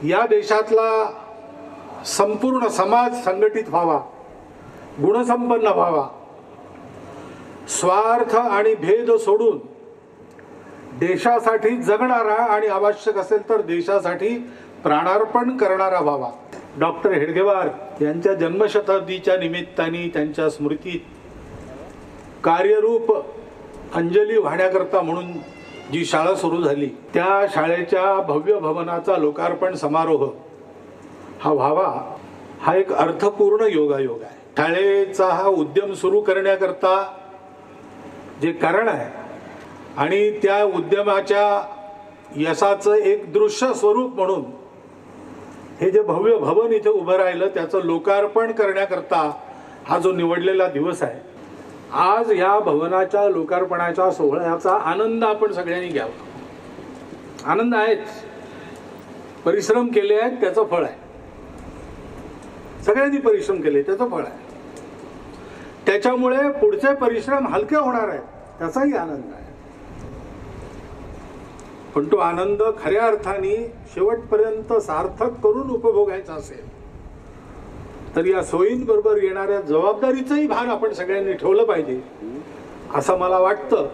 या देशातला संपूर्ण समाज संघटित व्हावा, गुणसंपन्न व्हावा, स्वार्थ आणि भेद सोडून देशासाठी जगणारा आणि आवश्यक असेल तर देशासाठी प्राणार्पण करणारा व्हावा. डॉक्टर हेडगेवार यांच्या जन्मशताब्दीच्या निमित्ताने त्यांच्या स्मृतीत कार्यरूप अंजली वाहण्याकरता म्हणून जी शाळा सुरू झाली, त्या शाळेच्या भव्य भवनाचा लोकार्पण समारोह हा व्हावा, हा एक अर्थपूर्ण योगायोग आहे. शाळेचा हा उद्यम सुरू करण्याकरता जे कारण आहे आणि त्या उद्यमाच्या यशाचं एक दृश्य स्वरूप म्हणून हे जे भव्य भवन इथे उभं राहिलं, त्याचं लोकार्पण करण्याकरता हा जो निवडलेला दिवस आहे, आज या भवनाच्या लोकार्पणाच्या सोहळ्याचा आनंद आपण सगळ्यांनी घ्यावा. आनंद आहेच, परिश्रम केले आहेत त्याचं फळ आहे. सगळ्यांनी परिश्रम केले त्याचं फळ आहे. त्याच्यामुळे पुढचे परिश्रम हलके होणार आहेत त्याचाही आनंद आहे. पण तो आनंद खऱ्या अर्थाने शेवटपर्यंत सार्थक करून उपभोगायचा असेल तर या सोयींबरोबर येणाऱ्या जबाबदारीचंही भान आपण सगळ्यांनी ठेवलं पाहिजे असं मला वाटतं.